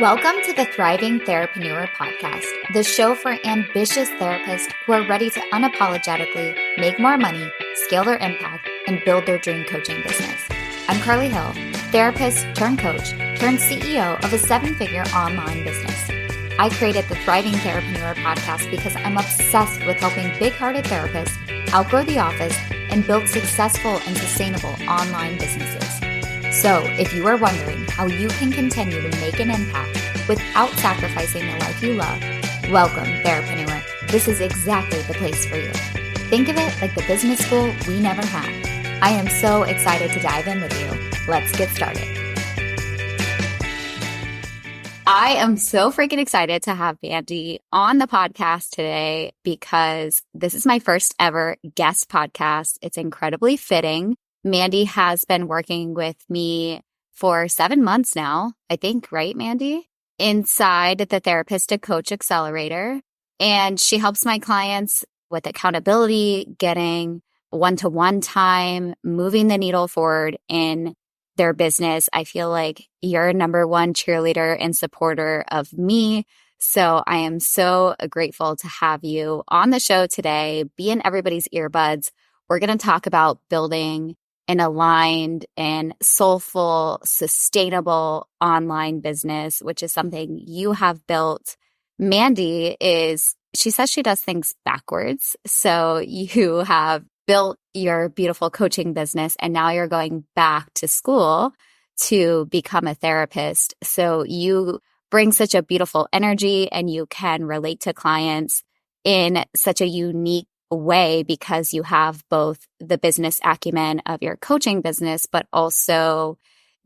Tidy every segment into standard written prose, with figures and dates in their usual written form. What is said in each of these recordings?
Welcome to the Thriving Therapreneur podcast, the show for ambitious therapists who are ready to unapologetically make more money, scale their impact, and build their dream coaching business. I'm Carly Hill, therapist turned coach turned CEO of a seven-figure online business. I created the Thriving Therapreneur podcast because I'm obsessed with helping big-hearted therapists outgrow the office and build successful and sustainable online businesses. So if you are wondering how you can continue to make an impact without sacrificing the life you love, welcome, Therapreneur. This is exactly the place for you. Think of it like the business school we never had. I am so excited to dive in with you. Let's get started. I am so freaking excited to have Mandy on the podcast today because this is my first ever guest podcast. It's incredibly fitting. Mandy has been working with me for 7 months now, I think, right, Mandy? Inside the Therapist to Coach Accelerator. And she helps my clients with accountability, getting one-to-one time, moving the needle forward in their business. I feel like you're number one cheerleader and supporter of me. So I am so grateful to have you on the show today, be in everybody's earbuds. We're going to talk about building an aligned and soulful, sustainable online business, which is something you have built. Mandy she says she does things backwards. So you have built your beautiful coaching business and now you're going back to school to become a therapist. So you bring such a beautiful energy and you can relate to clients in such a unique way because you have both the business acumen of your coaching business, but also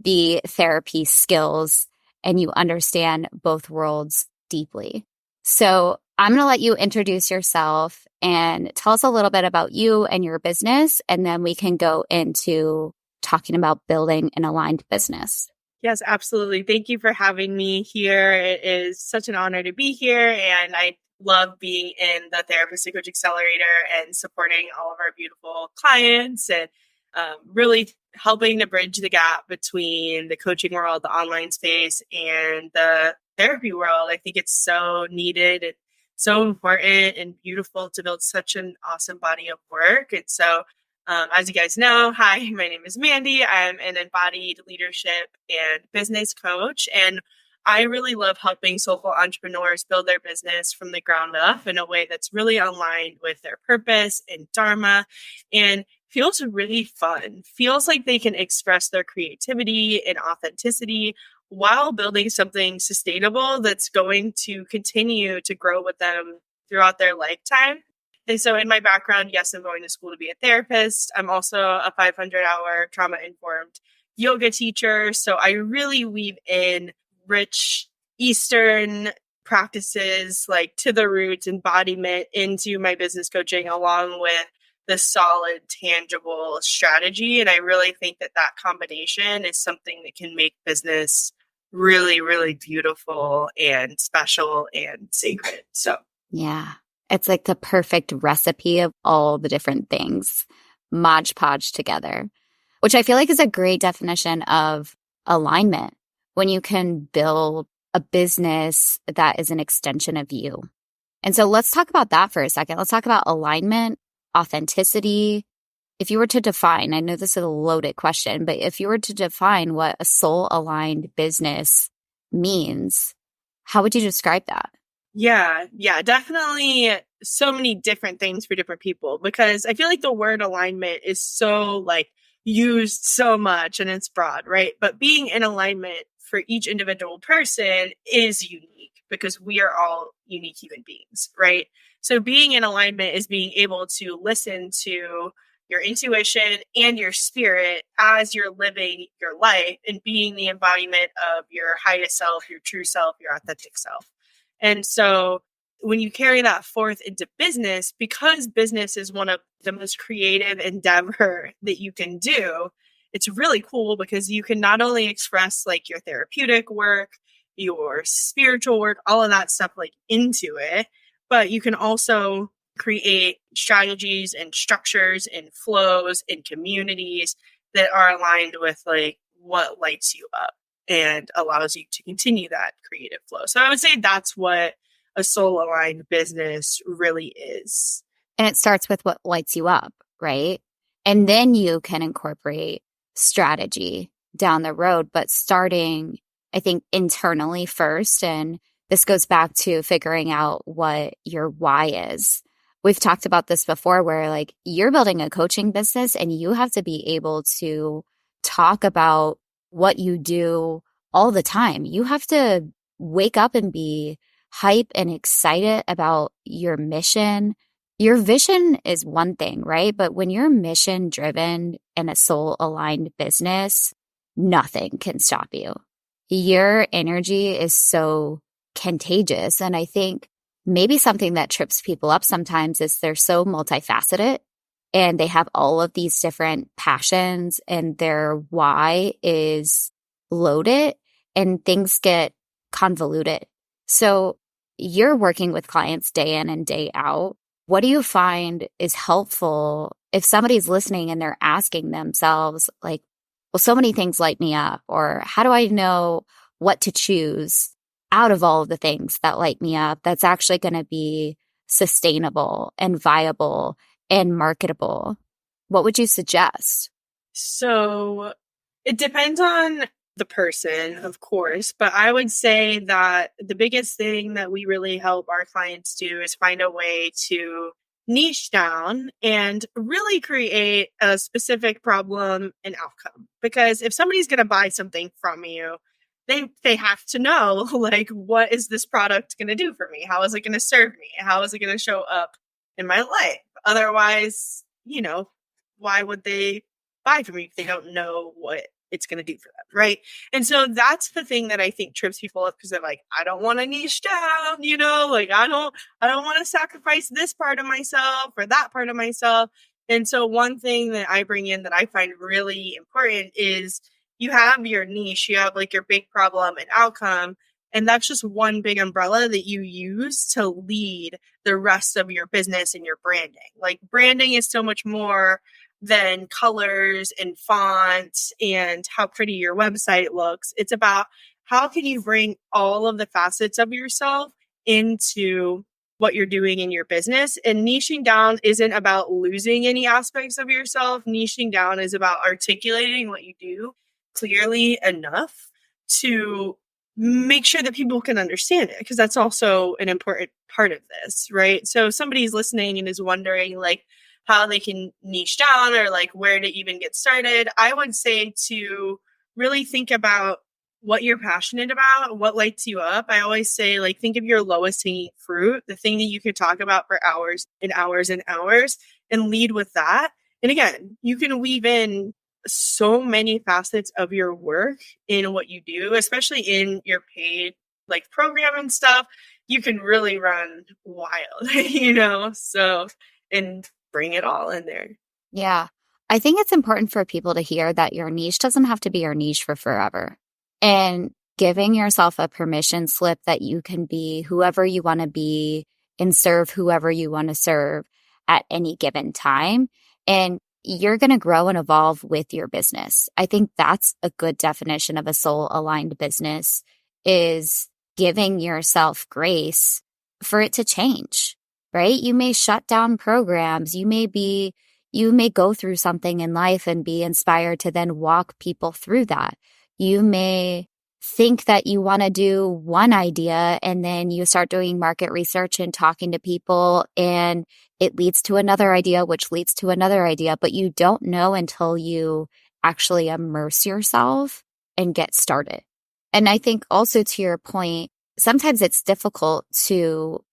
the therapy skills, and you understand both worlds deeply. So I'm going to let you introduce yourself and tell us a little bit about you and your business, and then we can go into talking about building an aligned business. Yes, absolutely. Thank you for having me here. It is such an honor to be here, and I love being in the Therapist to Coach Accelerator and supporting all of our beautiful clients and really helping to bridge the gap between the coaching world, the online space, and the therapy world. I think it's so needed and so important and beautiful to build such an awesome body of work. And so, as you guys know, hi, my name is Mandy. I'm an embodied leadership and business coach, and I really love helping soulful entrepreneurs build their business from the ground up in a way that's really aligned with their purpose and dharma and feels really fun. Feels like they can express their creativity and authenticity while building something sustainable that's going to continue to grow with them throughout their lifetime. And so in my background, yes, I'm going to school to be a therapist. I'm also a 500-hour trauma-informed yoga teacher. So I really weave in rich Eastern practices like to the roots embodiment into my business coaching along with the solid, tangible strategy. And I really think that that combination is something that can make business really, really beautiful and special and sacred. So, yeah, it's like the perfect recipe of all the different things, Mod Podge together, which I feel like is a great definition of alignment. When you can build a business that is an extension of you. And so let's talk about that for a second. Let's talk about alignment, authenticity. If you were to define, I know this is a loaded question, but if you were to define what a soul-aligned business means, how would you describe that? Yeah, definitely so many different things for different people because I feel like the word alignment is so used so much and it's broad, right? But being in alignment for each individual person is unique because we are all unique human beings, right? So being in alignment is being able to listen to your intuition and your spirit as you're living your life and being the embodiment of your highest self, your true self, your authentic self. And so when you carry that forth into business, because business is one of the most creative endeavor that you can do, it's really cool because you can not only express your therapeutic work, your spiritual work, all of that stuff into it, but you can also create strategies and structures and flows and communities that are aligned with what lights you up. and allows you to continue that creative flow. So I would say that's what a soul aligned business really is. And it starts with what lights you up, right? And then you can incorporate strategy down the road, but starting, I think, internally first. And this goes back to figuring out what your why is. We've talked about this before where like you're building a coaching business and you have to be able to talk about what you do all the time. You have to wake up and be hype and excited about your mission. Your vision is one thing, right? But when you're mission driven and a soul aligned business, nothing can stop you. Your energy is so contagious. And I think maybe something that trips people up sometimes is they're so multifaceted and they have all of these different passions and their why is loaded and things get convoluted. So you're working with clients day in and day out. What do you find is helpful if somebody's listening and they're asking themselves like, well, so many things light me up, or how do I know what to choose out of all of the things that light me up that's actually going to be sustainable and viable and marketable? What would you suggest? So it depends on the person, of course, but I would say that the biggest thing that we really help our clients do is find a way to niche down and really create a specific problem and outcome. Because if somebody's going to buy something from you, they have to know, like, what is this product going to do for me? How is it going to serve me? How is it going to show up in my life? Otherwise, why would they buy from me if they don't know what it's going to do for them, right? And so that's the thing that I think trips people up because they're like, I don't want to niche down, like I don't want to sacrifice this part of myself or that part of myself. And so one thing that I bring in that I find really important is you have your niche, you have like your big problem and outcome, and that's just one big umbrella that you use to lead the rest of your business and your branding. Like branding is so much more than colors and fonts and how pretty your website looks. It's about how can you bring all of the facets of yourself into what you're doing in your business. And niching down isn't about losing any aspects of yourself. Niching down is about articulating what you do clearly enough to make sure that people can understand it, because that's also an important part of this, right? So if somebody's listening and is wondering like how they can niche down or like where to even get started, I would say to really think about what you're passionate about, what lights you up. I always say, like, think of your lowest hanging fruit, the thing that you could talk about for hours and hours and hours, and lead with that. And again, you can weave in so many facets of your work in what you do, especially in your paid like program and stuff. You can really run wild, so, and bring it all in there. Yeah. I think it's important for people to hear that your niche doesn't have to be your niche for forever. And giving yourself a permission slip that you can be whoever you want to be and serve whoever you want to serve at any given time. And you're going to grow and evolve with your business. I think that's a good definition of a soul aligned business, is giving yourself grace for it to change. Right? You may shut down programs. You may go through something in life and be inspired to then walk people through that. You may think that you want to do one idea and then you start doing market research and talking to people and it leads to another idea, which leads to another idea, but you don't know until you actually immerse yourself and get started. And I think also to your point, sometimes it's difficult to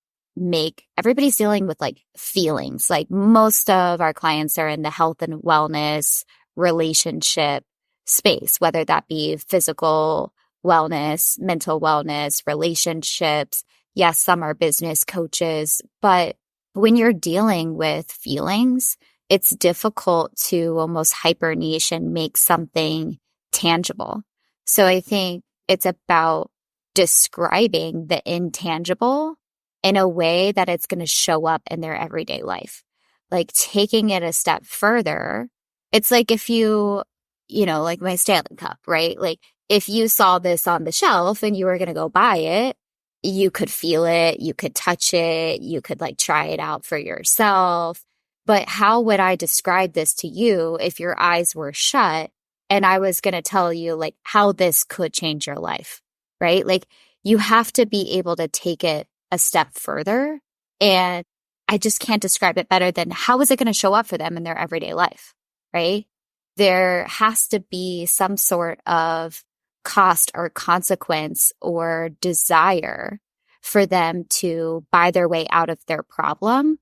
everybody's dealing with like feelings. Like most of our clients are in the health and wellness relationship space, whether that be physical wellness, mental wellness, relationships. Yes, some are business coaches, but when you're dealing with feelings, it's difficult to almost hyper niche and make something tangible. So I think it's about describing the intangible in a way that it's going to show up in their everyday life. Like taking it a step further, it's like if like my Stanley Cup, right? Like if you saw this on the shelf and you were going to go buy it, you could feel it, you could touch it, you could like try it out for yourself. But how would I describe this to you if your eyes were shut and I was going to tell you like how this could change your life, right? Like you have to be able to take it a step further. And I just can't describe it better than how is it going to show up for them in their everyday life, right? There has to be some sort of cost or consequence or desire for them to buy their way out of their problem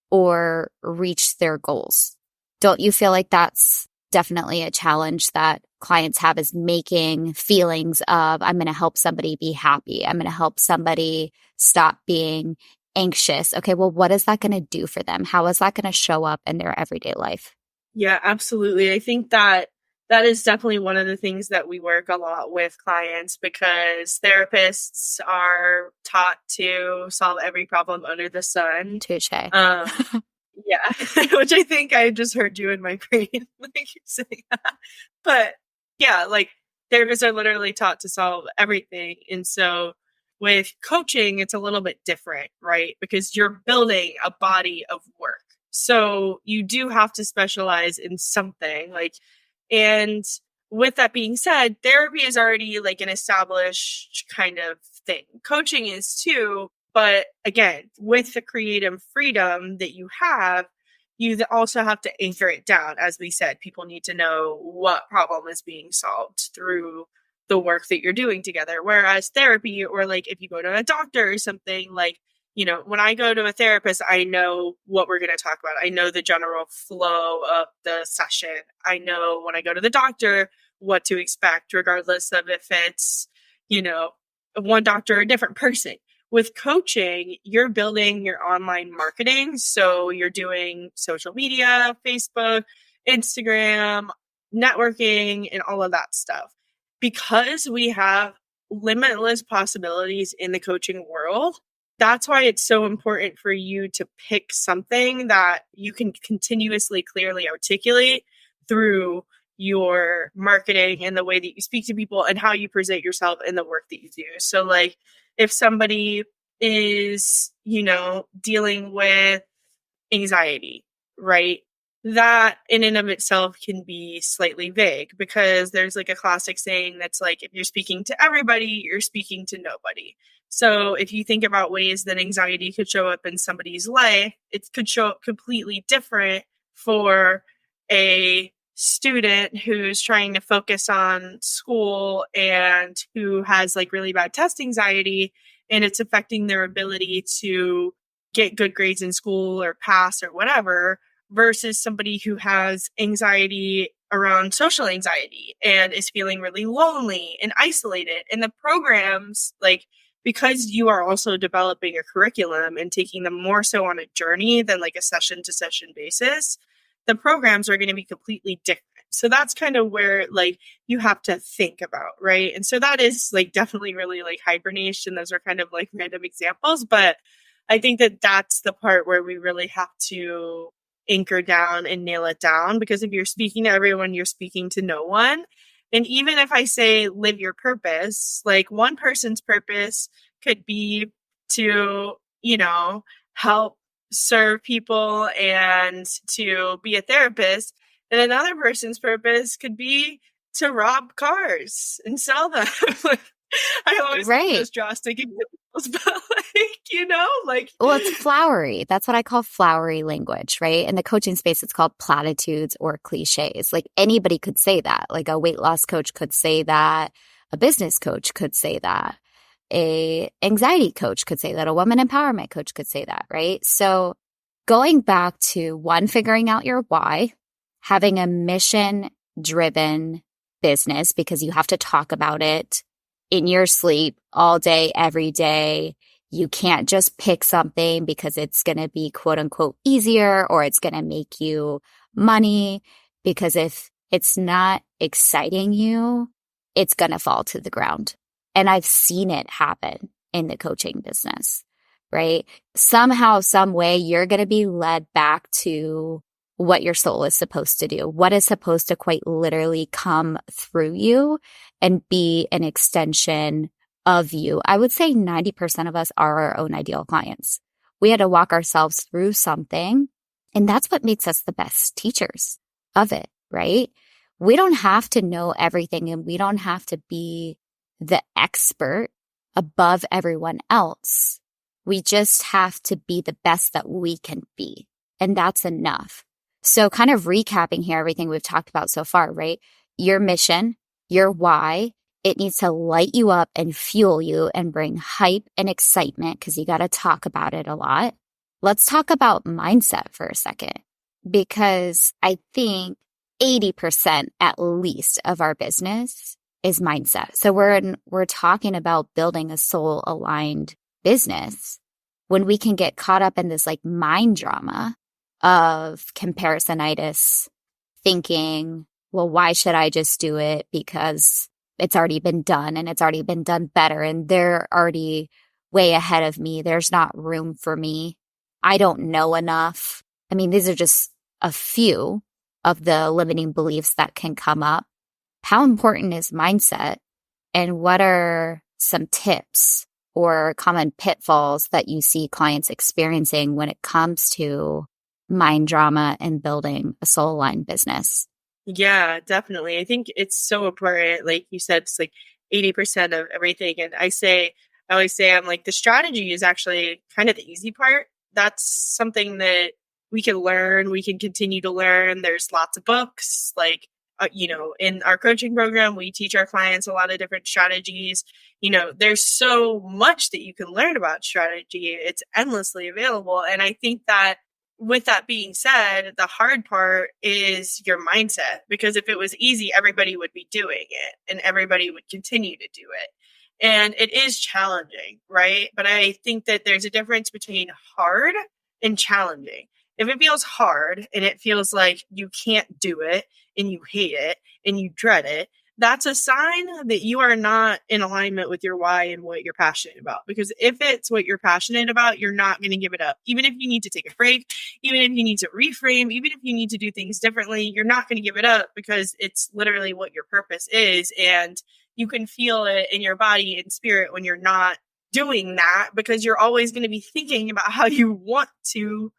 or reach their goals. Don't you feel like that's definitely a challenge that clients have, is making feelings of, I'm going to help somebody be happy. I'm going to help somebody stop being anxious. Okay, well, what is that going to do for them? How is that going to show up in their everyday life? Yeah, absolutely. I think that is definitely one of the things that we work a lot with clients, because therapists are taught to solve every problem under the sun. Touche. Yeah, which I think I just heard you in my brain, like you're saying that. But yeah, like therapists are literally taught to solve everything. And so with coaching, it's a little bit different, right? Because you're building a body of work. So you do have to specialize in something, like, and with that being said, therapy is already like an established kind of thing. Coaching is too. But again, with the creative freedom that you have, you also have to anchor it down. As we said, people need to know what problem is being solved through the work that you're doing together. Whereas therapy, or like if you go to a doctor or something, like, you know, when I go to a therapist, I know what we're going to talk about. I know the general flow of the session. I know when I go to the doctor what to expect, regardless of if it's, you know, one doctor or a different person. With coaching, you're building your online marketing. So you're doing social media, Facebook, Instagram, networking, and all of that stuff. Because we have limitless possibilities in the coaching world, that's why it's so important for you to pick something that you can continuously clearly articulate through your marketing and the way that you speak to people and how you present yourself in the work that you do. So like if somebody is, you know, dealing with anxiety, right? That in and of itself can be slightly vague, because there's like a classic saying that's like, if you're speaking to everybody, you're speaking to nobody. So if you think about ways that anxiety could show up in somebody's life, it could show up completely different for a student who's trying to focus on school and who has like really bad test anxiety, and it's affecting their ability to get good grades in school or pass or whatever, versus somebody who has anxiety around social anxiety and is feeling really lonely and isolated. And the programs, like, because you are also developing a curriculum and taking them more so on a journey than like a session to session basis, the programs are going to be completely different. So that's kind of where like you have to think about, right? And so that is like definitely really like hibernation. Those are kind of like random examples, but I think that that's the part where we really have to anchor down and nail it down, because if you're speaking to everyone, you're speaking to no one. And even if I say live your purpose, like one person's purpose could be to, you know, help serve people and to be a therapist. And another person's purpose could be to rob cars and sell them. I always Right. those drastic examples, but like, you know, like. Well, it's flowery. That's what I call flowery language, right? In the coaching space, it's called platitudes or cliches. Like anybody could say that. Like a weight loss coach could say that. A business coach could say that. A anxiety coach could say that. A woman empowerment coach could say that, right? So going back to one, figuring out your why, having a mission-driven business, because you have to talk about it in your sleep all day, every day. You can't just pick something because it's going to be quote unquote easier or it's going to make you money, because if it's not exciting you, it's going to fall to the ground. And I've seen it happen in the coaching business, right? Somehow, some way, you're going to be led back to what your soul is supposed to do, what is supposed to quite literally come through you and be an extension of you. I would say 90% of us are our own ideal clients. We had to walk ourselves through something, and that's what makes us the best teachers of it, right? We don't have to know everything, and we don't have to be the expert above everyone else. We just have to be the best that we can be, and that's enough. So kind of recapping here, everything we've talked about so far, right? Your mission, your why, it needs to light you up and fuel you and bring hype and excitement because you got to talk about it a lot. Let's talk about mindset for a second, because I think 80% at least of our business is mindset. So we're talking about building a soul aligned business when we can get caught up in this like mind drama of comparisonitis, thinking, well, why should I just do it? Because it's already been done and it's already been done better and they're already way ahead of me. There's not room for me. I don't know enough. I mean, these are just a few of the limiting beliefs that can come up. How important is mindset, and what are some tips or common pitfalls that you see clients experiencing when it comes to mind drama and building a soul aligned business? Yeah, definitely. I think it's so important. Like you said, it's like 80% of everything. And I always say, I'm like, the strategy is actually kind of the easy part. That's something that we can learn. We can continue to learn. There's lots of books. Like, in our coaching program, we teach our clients a lot of different strategies. There's so much that you can learn about strategy. It's endlessly available. And I think that with that being said, the hard part is your mindset, because if it was easy, everybody would be doing it and everybody would continue to do it. And it is challenging, right? But I think that there's a difference between hard and challenging. If it feels hard and it feels like you can't do it and you hate it and you dread it, that's a sign that you are not in alignment with your why and what you're passionate about. Because if it's what you're passionate about, you're not going to give it up. Even if you need to take a break, even if you need to reframe, even if you need to do things differently, you're not going to give it up because it's literally what your purpose is. And you can feel it in your body and spirit when you're not doing that, because you're always going to be thinking about how you want to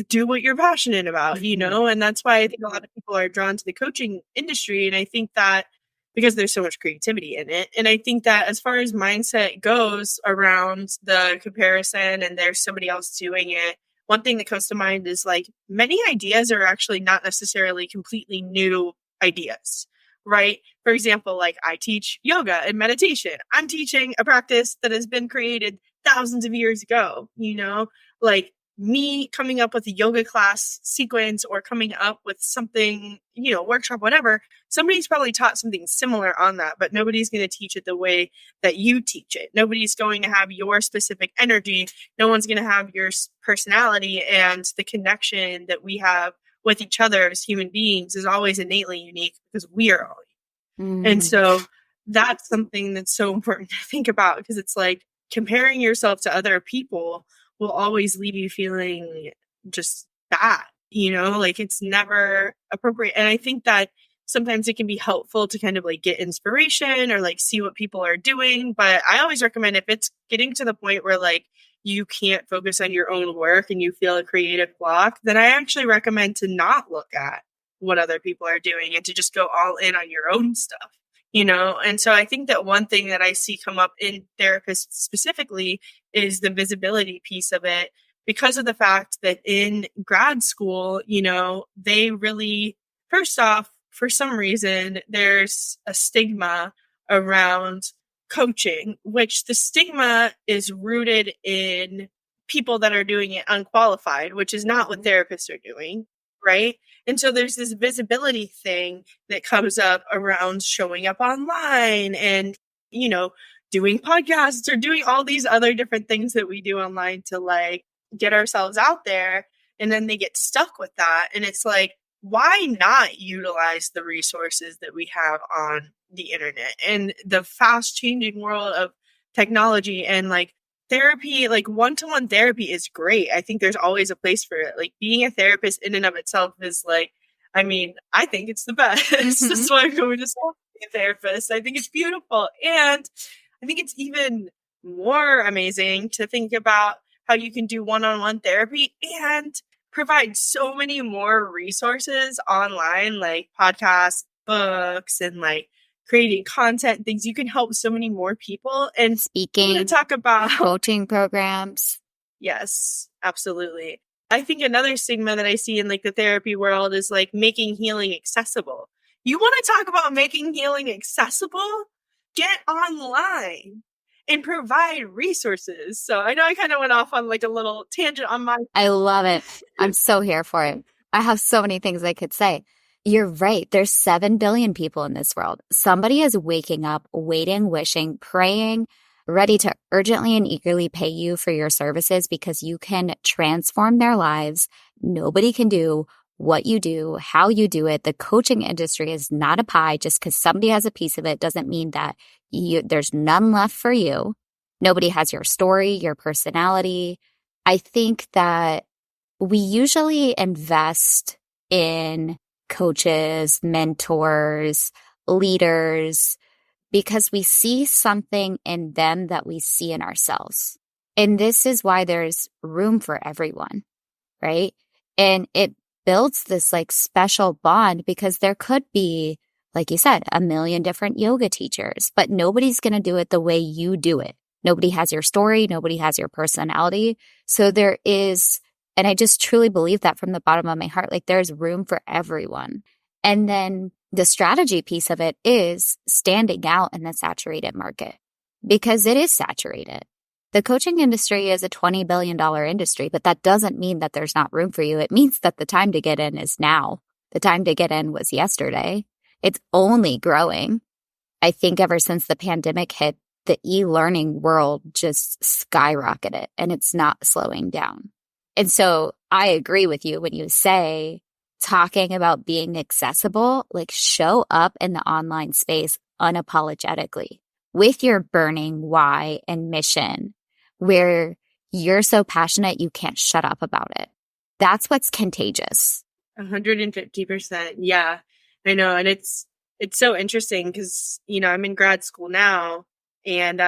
do what you're passionate about, and that's why I think a lot of people are drawn to the coaching industry. And I think that because there's so much creativity in it. And I think that as far as mindset goes around the comparison and there's somebody else doing it, one thing that comes to mind is like many ideas are actually not necessarily completely new ideas, right? For example, like I teach yoga and meditation. I'm teaching a practice that has been created thousands of years ago, like me coming up with a yoga class sequence or coming up with something, workshop, whatever, somebody's probably taught something similar on that, but nobody's going to teach it the way that you teach it. Nobody's going to have your specific energy. No one's going to have your personality, and the connection that we have with each other as human beings is always innately unique because we are all unique. And so that's something that's so important to think about, because it's like comparing yourself to other people will always leave you feeling just bad, like it's never appropriate. And I think that sometimes it can be helpful to kind of like get inspiration or like see what people are doing. But I always recommend, if it's getting to the point where like you can't focus on your own work and you feel a creative block, then I actually recommend to not look at what other people are doing and to just go all in on your own stuff. And so I think that one thing that I see come up in therapists specifically is the visibility piece of it, because of the fact that in grad school, they really, first off, for some reason, there's a stigma around coaching, which the stigma is rooted in people that are doing it unqualified, which is not what therapists are doing. Right. And so there's this visibility thing that comes up around showing up online and, doing podcasts or doing all these other different things that we do online to like get ourselves out there. And then they get stuck with that. And it's like, why not utilize the resources that we have on the internet and the fast changing world of technology and like therapy, like one-to-one therapy is great. I think there's always a place for it. Like being a therapist in and of itself is like, I mean, I think it's the best. That's why I'm going to school to be a therapist. I think it's beautiful. And I think it's even more amazing to think about how you can do one-on-one therapy and provide so many more resources online, like podcasts, books, and like creating content, things. You can help so many more people. And Speaking, to talk about coaching programs. Yes, absolutely. I think another stigma that I see in like the therapy world is like making healing accessible. You want to talk about making healing accessible? Get online and provide resources. So I know I kind of went off on like a little tangent on my. I love it. I'm so here for it. I have so many things I could say. You're right. There's 7 billion people in this world. Somebody is waking up, waiting, wishing, praying, ready to urgently and eagerly pay you for your services because you can transform their lives. Nobody can do what you do, how you do it. The coaching industry is not a pie. Just because somebody has a piece of it doesn't mean that there's none left for you. Nobody has your story, your personality. I think that we usually invest in coaches, mentors, leaders, because we see something in them that we see in ourselves. And this is why there's room for everyone, right? And it builds this like special bond because there could be, like you said, a million different yoga teachers, but nobody's going to do it the way you do it. Nobody has your story. Nobody has your personality. So there is, and I just truly believe that from the bottom of my heart, like there's room for everyone. And then the strategy piece of it is standing out in the saturated market because it is saturated. The coaching industry is a $20 billion industry, but that doesn't mean that there's not room for you. It means that the time to get in is now. The time to get in was yesterday. It's only growing. I think ever since the pandemic hit, the e-learning world just skyrocketed and it's not slowing down. And so I agree with you when you say talking about being accessible, like show up in the online space unapologetically with your burning why and mission where you're so passionate you can't shut up about it. That's what's contagious. 150%. Yeah, I know. And it's so interesting because, you know, I'm in grad school now. And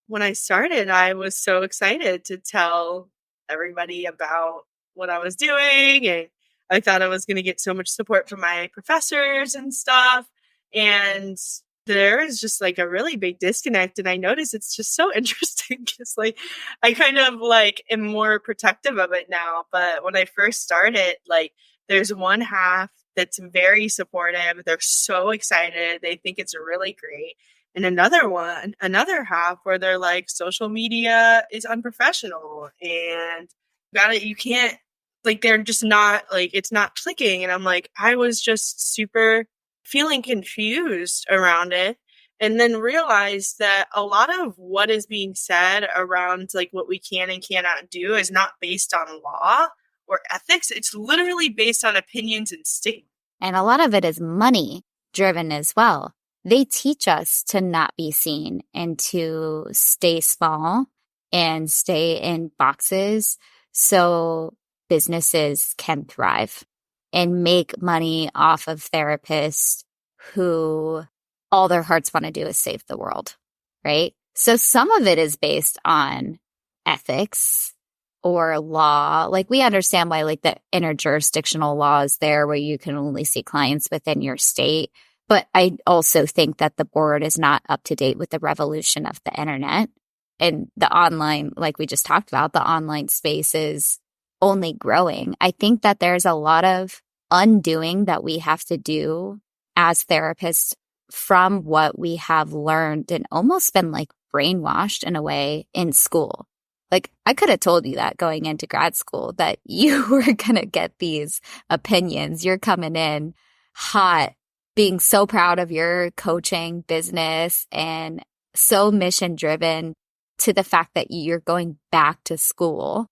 when I started, I was so excited to tell everybody about what I was doing. And I thought I was going to get so much support from my professors and stuff. And there is just like a really big disconnect. And I notice it's just so interesting because like I kind of like am more protective of it now. But when I first started, like there's one half that's very supportive. They're so excited. They think it's really great. And another half where they're like, social media is unprofessional and you can't, like, they're just not, like, it's not clicking. And I'm like, I was just super feeling confused around it. And then realized that a lot of what is being said around like what we can and cannot do is not based on law or ethics. It's literally based on opinions and stigma. And a lot of it is money driven as well. They teach us to not be seen and to stay small and stay in boxes so businesses can thrive and make money off of therapists who all their hearts want to do is save the world, right? So some of it is based on ethics or law. Like we understand why like the interjurisdictional law is there where you can only see clients within your state. But I also think that the board is not up to date with the revolution of the internet and the online, like we just talked about, the online space is only growing. I think that there's a lot of undoing that we have to do as therapists from what we have learned and almost been like brainwashed in a way in school. Like I could have told you that going into grad school that you were going to get these opinions. You're coming in hot, being so proud of your coaching business and so mission driven to the fact that you're going back to school.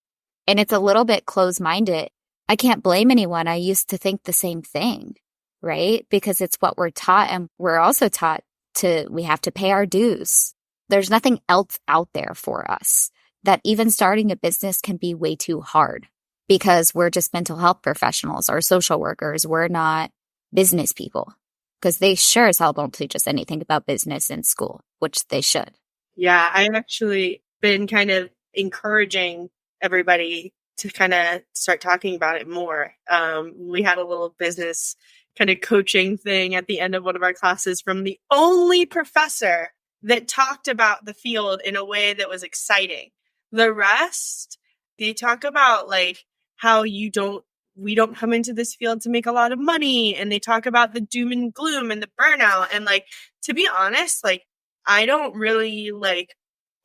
And it's a little bit closed-minded. I can't blame anyone. I used to think the same thing, right? Because it's what we're taught. And we're also taught we have to pay our dues. There's nothing else out there for us. that even starting a business can be way too hard because we're just mental health professionals or social workers. We're not business people, because they sure as hell don't teach us anything about business in school, which they should. Yeah, I've actually been kind of encouraging everybody to kind of start talking about it more. We had a little business kind of coaching thing at the end of one of our classes from the only professor that talked about the field in a way that was exciting. The rest, they talk about like how we don't come into this field to make a lot of money. And they talk about the doom and gloom and the burnout. And like, to be honest, like, I don't really like,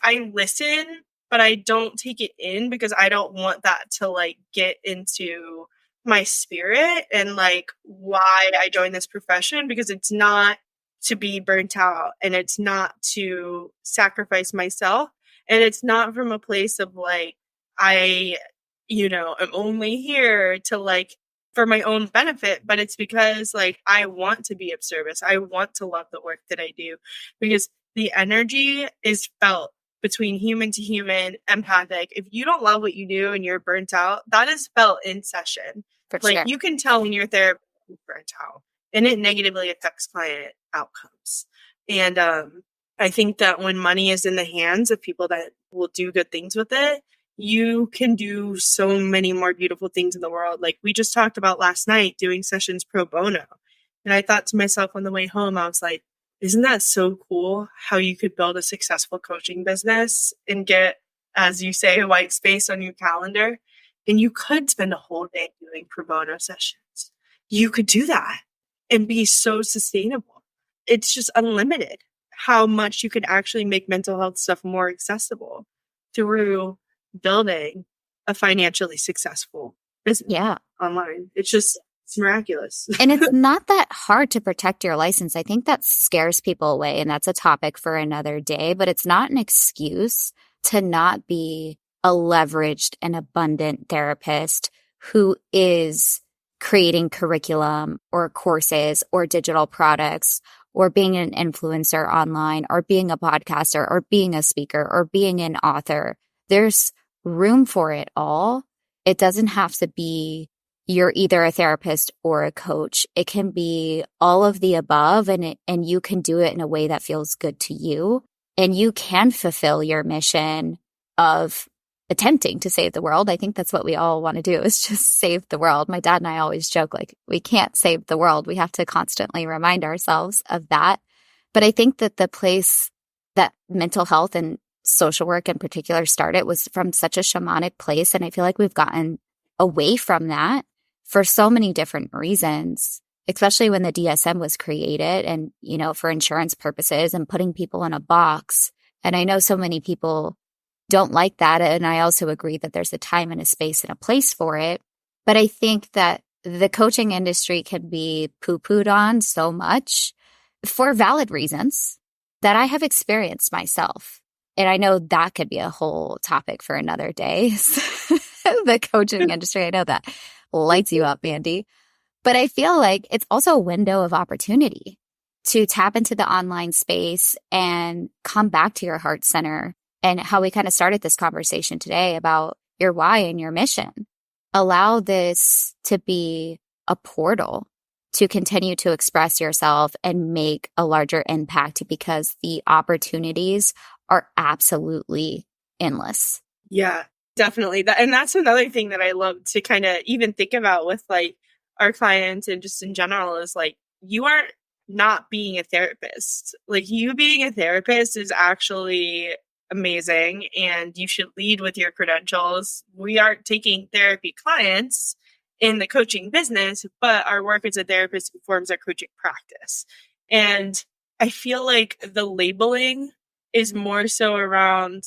I listen, but I don't take it in because I don't want that to like get into my spirit and like why I joined this profession, because it's not to be burnt out and it's not to sacrifice myself. And it's not from a place of like, I, am only here to like for my own benefit, but it's because like I want to be of service. I want to love the work that I do because the energy is felt between human to human, empathic. If you don't love what you do and you're burnt out, that is felt in session. For Like sure. you can tell when your therapist is burnt out and it negatively affects client outcomes. And I think that when money is in the hands of people that will do good things with it, you can do so many more beautiful things in the world. Like we just talked about last night, doing sessions pro bono. And I thought to myself on the way home, I was like, isn't that so cool how you could build a successful coaching business and get, as you say, a white space on your calendar? And you could spend a whole day doing pro bono sessions. You could do that and be so sustainable. It's just unlimited how much you could actually make mental health stuff more accessible through building a financially successful business online. It's miraculous. And it's not that hard to protect your license. I think that scares people away, and that's a topic for another day, but it's not an excuse to not be a leveraged and abundant therapist who is creating curriculum or courses or digital products or being an influencer online or being a podcaster or being a speaker or being an author. There's room for it all. It doesn't have to be you're either a therapist or a coach. It can be all of the above, and you can do it in a way that feels good to you. And you can fulfill your mission of attempting to save the world. I think that's what we all want to do, is just save the world. My dad and I always joke, like, we can't save the world. We have to constantly remind ourselves of that. But I think that the place that mental health and social work in particular started was from such a shamanic place. And I feel like we've gotten away from that for so many different reasons, especially when the DSM was created and, for insurance purposes and putting people in a box. And I know so many people don't like that. And I also agree that there's a time and a space and a place for it. But I think that the coaching industry can be poo-pooed on so much for valid reasons that I have experienced myself. And I know that could be a whole topic for another day. The coaching industry, I know that lights you up, Mandy. But I feel like it's also a window of opportunity to tap into the online space and come back to your heart center, and how we kind of started this conversation today about your why and your mission. Allow this to be a portal to continue to express yourself and make a larger impact, because the opportunities are absolutely endless. Yeah, definitely. And that's another thing that I love to kind of even think about with like our clients and just in general is like, you are not being a therapist. Like, you being a therapist is actually amazing, and you should lead with your credentials. We are taking therapy clients in the coaching business, but our work as a therapist informs our coaching practice. And I feel like the labeling is more so around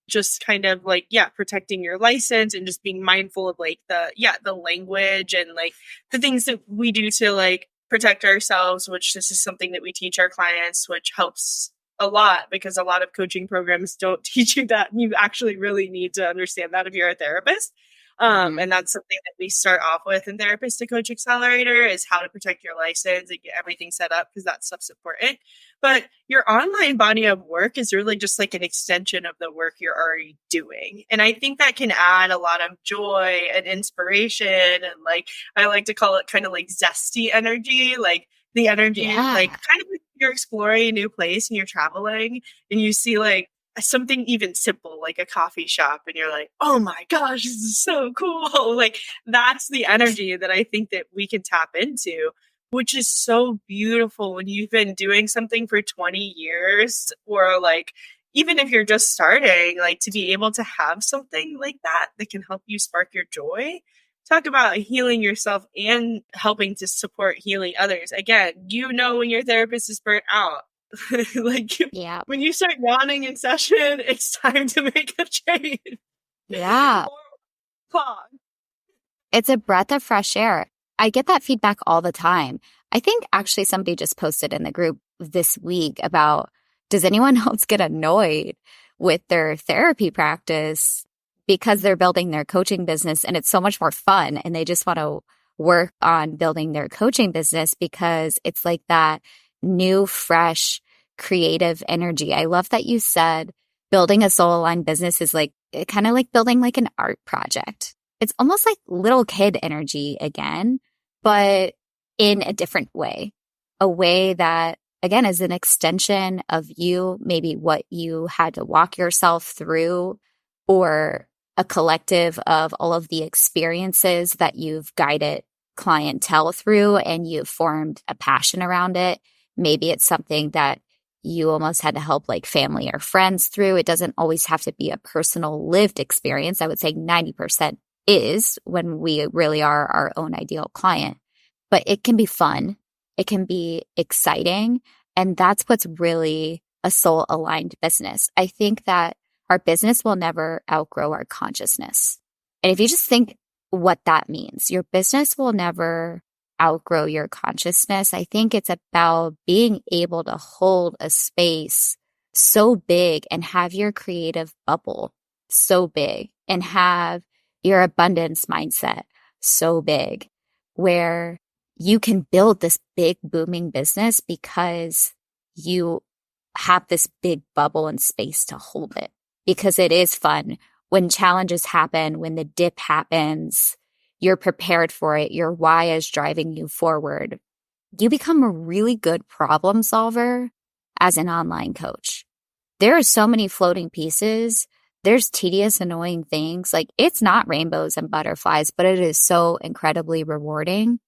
just kind of like, protecting your license and just being mindful of like the language and like the things that we do to like protect ourselves, which this is something that we teach our clients, which helps a lot because a lot of coaching programs don't teach you that. You actually really need to understand that if you're a therapist. And that's something that we start off with in Therapist to Coach Accelerator is how to protect your license and get everything set up because that stuff's important. But your online body of work is really just like an extension of the work you're already doing. And I think that can add a lot of joy and inspiration. And like, I like to call it kind of like zesty energy, like the energy, like kind of like you're exploring a new place and you're traveling and you see like something even simple like a coffee shop and you're like, oh my gosh, this is so cool. Like that's the energy that I think that we can tap into, which is so beautiful when you've been doing something for 20 years or like even if you're just starting, like to be able to have something like that that can help you spark your joy. Talk about healing yourself and helping to support healing others. Again, you know when your therapist is burnt out. Like when you start yawning in session, it's time to make a change. Yeah. It's a breath of fresh air. I get that feedback all the time. I think actually somebody just posted in the group this week about, does anyone else get annoyed with their therapy practice because they're building their coaching business and it's so much more fun and they just want to work on building their coaching business because it's like that new, fresh, creative energy. I love that you said building a soul-aligned business is like kind of like building like an art project. It's almost like little kid energy again, but in a different way, a way that, again, is an extension of you, maybe what you had to walk yourself through, or a collective of all of the experiences that you've guided clientele through and you've formed a passion around it. Maybe it's something that you almost had to help like family or friends through. It doesn't always have to be a personal lived experience. I would say 90% is when we really are our own ideal client, but it can be fun. It can be exciting. And that's what's really a soul aligned business. I think that our business will never outgrow our consciousness. And if you just think what that means, your business will never outgrow your consciousness. I think it's about being able to hold a space so big and have your creative bubble so big and have your abundance mindset so big where you can build this big booming business because you have this big bubble and space to hold it, because it is fun. When challenges happen, when the dip happens, you're prepared for it. Your why is driving you forward. You become a really good problem solver as an online coach. There are so many floating pieces. There's tedious, annoying things. Like, it's not rainbows and butterflies, but it is so incredibly rewarding.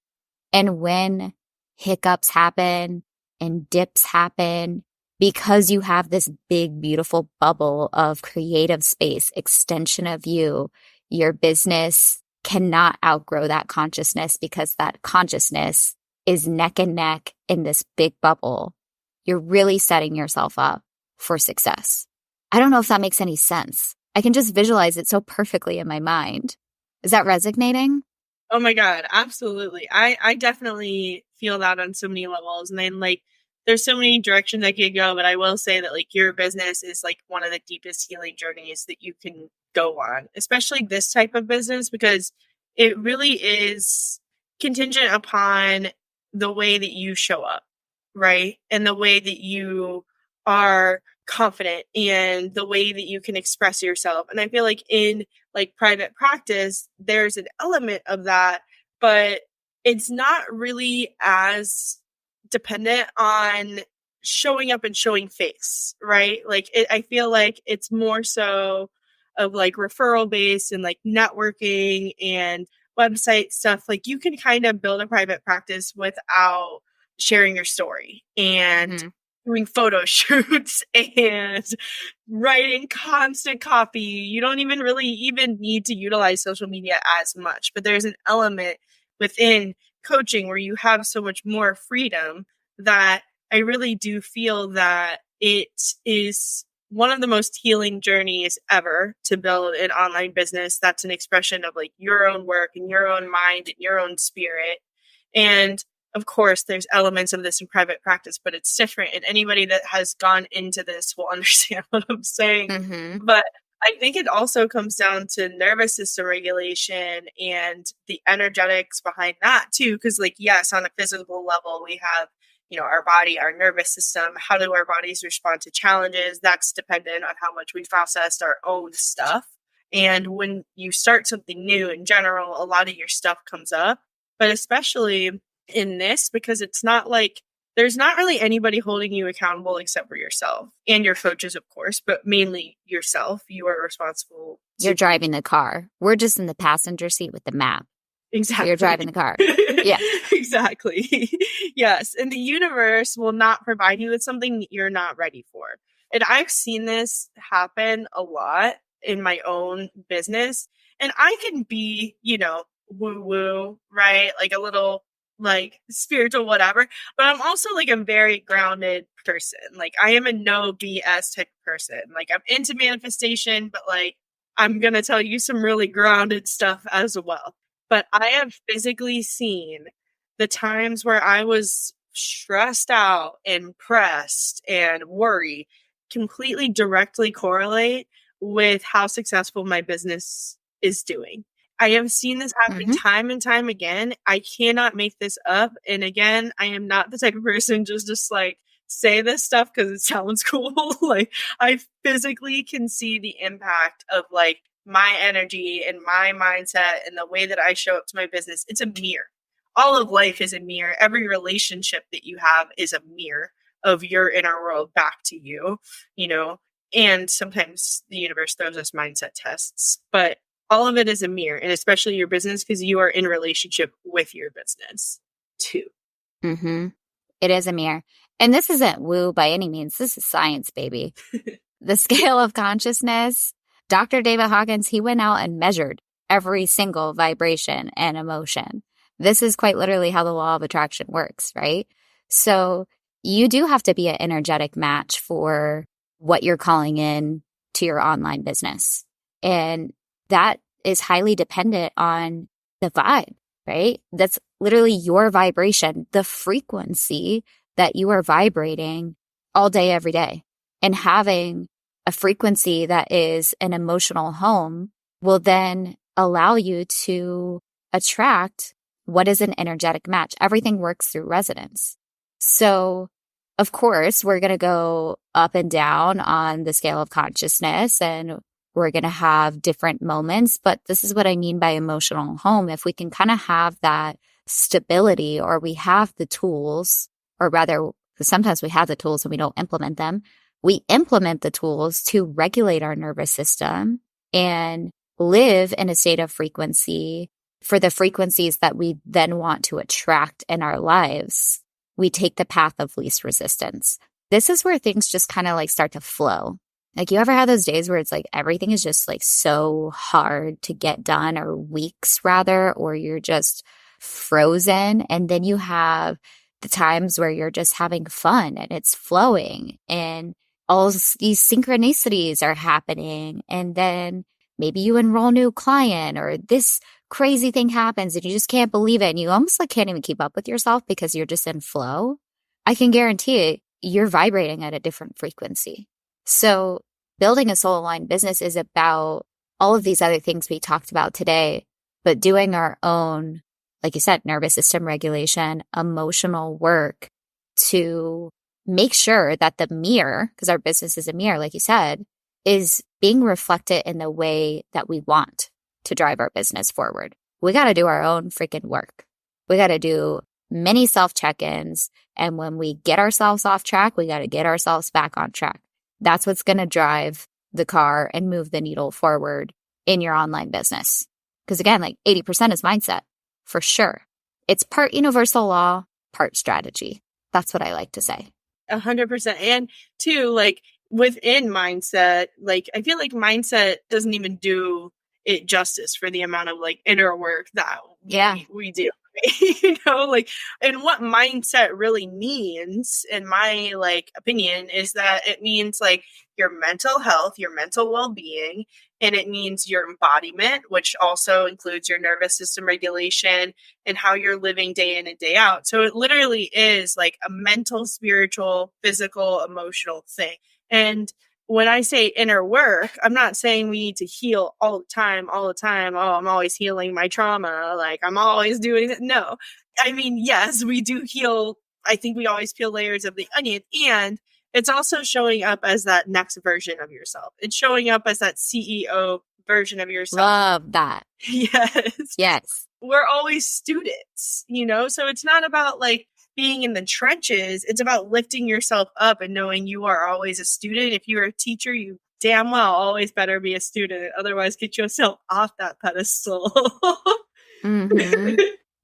And when hiccups happen and dips happen, because you have this big, beautiful bubble of creative space, extension of you, your business cannot outgrow that consciousness because that consciousness is neck and neck in this big bubble. You're really setting yourself up for success. I don't know if that makes any sense. I can just visualize it so perfectly in my mind. Is that resonating? Oh my God, absolutely. I definitely feel that on so many levels. And then like, there's so many directions I could go, but I will say that like your business is like one of the deepest healing journeys that you can go on, especially this type of business, because it really is contingent upon the way that you show up, right? And the way that you are confident and the way that you can express yourself. And I feel like in like private practice, there's an element of that, but it's not really as dependent on showing up and showing face, right? Like I feel like it's more so of like referral based and like networking and website stuff. Like you can kind of build a private practice without sharing your story and doing photo shoots and writing constant copy. You don't even really even need to utilize social media as much, but there's an element within coaching where you have so much more freedom that I really do feel that it is one of the most healing journeys ever to build an online business that's an expression of like your own work and your own mind and your own spirit. And of course, there's elements of this in private practice, but it's different. And anybody that has gone into this will understand what I'm saying. But I think it also comes down to nervous system regulation and the energetics behind that too. Because like, yes, on a physical level, we have, our body, our nervous system. How do our bodies respond to challenges? That's dependent on how much we processed our own stuff. And when you start something new in general, a lot of your stuff comes up, but especially in this, because it's not like there's not really anybody holding you accountable except for yourself and your coaches, of course, but mainly yourself. You are responsible. You're driving the car. We're just in the passenger seat with the map. Exactly. You're driving the car. Yeah. Exactly. Yes. And the universe will not provide you with something that you're not ready for. And I've seen this happen a lot in my own business. And I can be, woo woo, right? Like a little like spiritual, whatever. But I'm also like a very grounded person. Like I am a no BS type of person. Like I'm into manifestation, but like I'm going to tell you some really grounded stuff as well. But I have physically seen the times where I was stressed out and pressed and worried completely directly correlate with how successful my business is doing. I have seen this happen time and time again. I cannot make this up. And again, I am not the type of person just like say this stuff because it sounds cool. Like I physically can see the impact of like my energy and my mindset and the way that I show up to my business. It's a mirror. All of life is a mirror. Every relationship that you have is a mirror of your inner world back to you, and sometimes the universe throws us mindset tests, but all of it is a mirror, and especially your business, because you are in relationship with your business too. Mm-hmm. It is a mirror. And this isn't woo by any means. This is science, baby. The scale of consciousness, Dr. David Hawkins, he went out and measured every single vibration and emotion. This is quite literally how the law of attraction works, right? So you do have to be an energetic match for what you're calling in to your online business. And that is highly dependent on the vibe, right? That's literally your vibration, the frequency that you are vibrating all day, every day. And having a frequency that is an emotional home will then allow you to attract what is an energetic match. Everything works through resonance. So, of course, we're going to go up and down on the scale of consciousness, and we're going to have different moments. But this is what I mean by emotional home. If we can kind of have that stability, or we have the tools, or rather, sometimes we have the tools and we don't implement them. We implement the tools to regulate our nervous system and live in a state of frequency for the frequencies that we then want to attract in our lives. We take the path of least resistance. This is where things just kind of like start to flow. Like, you ever have those days where it's like everything is just like so hard to get done, or weeks rather, or you're just frozen. And then you have the times where you're just having fun and it's flowing and all these synchronicities are happening. And then maybe you enroll a new client, or this crazy thing happens and you just can't believe it. And you almost like can't even keep up with yourself because you're just in flow. I can guarantee it, you're vibrating at a different frequency. So building a soul aligned business is about all of these other things we talked about today, but doing our own, like you said, nervous system regulation, emotional work to make sure that the mirror, because our business is a mirror, like you said, is being reflected in the way that we want to drive our business forward. We got to do our own freaking work. We got to do many self check-ins. And when we get ourselves off track, we got to get ourselves back on track. That's what's going to drive the car and move the needle forward in your online business. Because again, like 80% is mindset, for sure. It's part universal law, part strategy. That's what I like to say. 100%. And two, like within mindset, like I feel like mindset doesn't even do it justice for the amount of like inner work that we do. Like, and what mindset really means, in my like opinion, is that it means like your mental health, your mental well-being, and it means your embodiment, which also includes your nervous system regulation and how you're living day in and day out. So it literally is like a mental, spiritual, physical, emotional thing. And when I say inner work, I'm not saying we need to heal all the time. Oh, I'm always healing my trauma. Like I'm always doing it. No, I mean, yes, we do heal. I think we always peel layers of the onion, and it's also showing up as that next version of yourself. It's showing up as that CEO version of yourself. Love that. Yes. Yes. We're always students, so it's not about like being in the trenches. It's about lifting yourself up and knowing you are always a student. If you're a teacher, you damn well always better be a student. Otherwise, get yourself off that pedestal. Mm-hmm.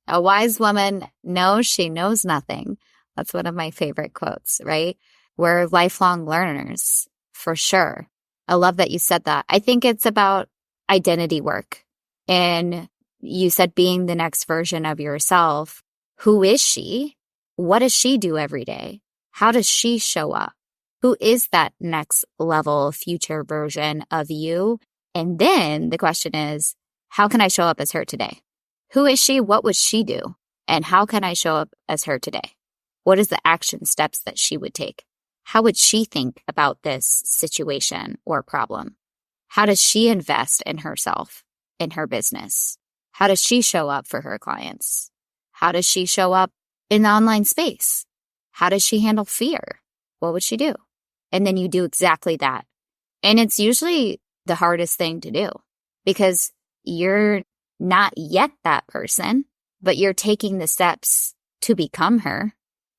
A wise woman knows she knows nothing. That's one of my favorite quotes, right? We're lifelong learners, for sure. I love that you said that. I think it's about identity work. And you said being the next version of yourself. Who is she? What does she do every day? How does she show up? Who is that next level future version of you? And then the question is, how can I show up as her today? Who is she? What would she do? And how can I show up as her today? What is the action steps that she would take? How would she think about this situation or problem? How does she invest in herself, in her business? How does she show up for her clients? How does she show up in the online space? How does she handle fear? What would she do? And then you do exactly that. And it's usually the hardest thing to do because you're not yet that person, but you're taking the steps to become her.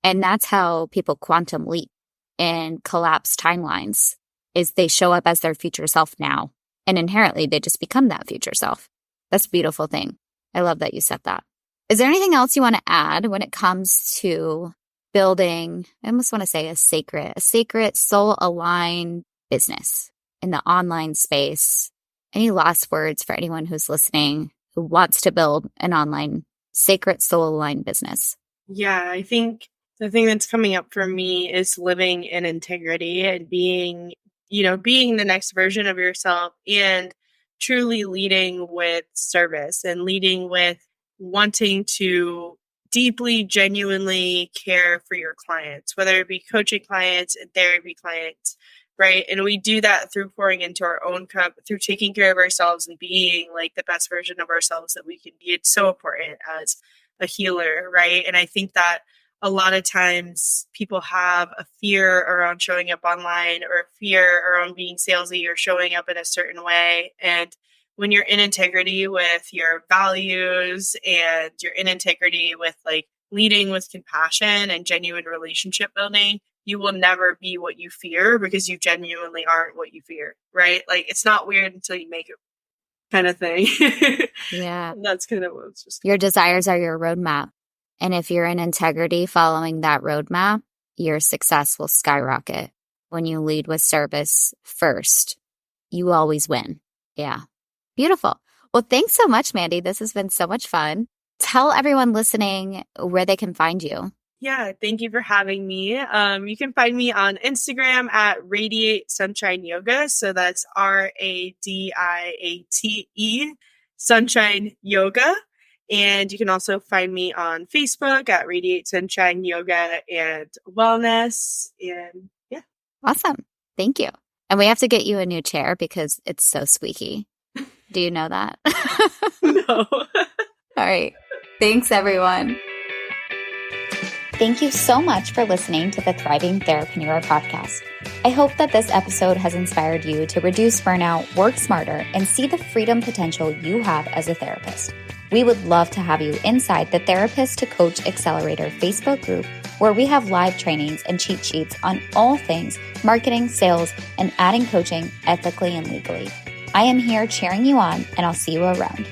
And that's how people quantum leap and collapse timelines is they show up as their future self now. And inherently, they just become that future self. That's a beautiful thing. I love that you said that. Is there anything else you want to add when it comes to building, I almost want to say a sacred soul-aligned business in the online space? Any last words for anyone who's listening who wants to build an online sacred soul-aligned business? Yeah, I think the thing that's coming up for me is living in integrity and being the next version of yourself and truly leading with service and leading with wanting to deeply, genuinely care for your clients, whether it be coaching clients and therapy clients, right? And we do that through pouring into our own cup, through taking care of ourselves and being like the best version of ourselves that we can be. It's so important as a healer, right? And I think that a lot of times people have a fear around showing up online or a fear around being salesy or showing up in a certain way. And when you're in integrity with your values and you're in integrity with like leading with compassion and genuine relationship building, you will never be what you fear because you genuinely aren't what you fear, right? Like it's not weird until you make it kind of thing. Yeah. That's kind of what it's just. Your desires are your roadmap. And if you're in integrity following that roadmap, your success will skyrocket. When you lead with service first, you always win. Yeah. Beautiful. Well, thanks so much, Mandy. This has been so much fun. Tell everyone listening where they can find you. Yeah, thank you for having me. You can find me on Instagram at Radiate Sunshine Yoga. So that's RADIATE Sunshine Yoga. And you can also find me on Facebook at Radiate Sunshine Yoga and Wellness. And yeah. Awesome. Thank you. And we have to get you a new chair because it's so squeaky. Do you know that? No. All right. Thanks, everyone. Thank you so much for listening to the Thriving Therapreneur podcast. I hope that this episode has inspired you to reduce burnout, work smarter, and see the freedom potential you have as a therapist. We would love to have you inside the Therapist to Coach Accelerator Facebook group, where we have live trainings and cheat sheets on all things marketing, sales, and adding coaching ethically and legally. I am here cheering you on, and I'll see you around.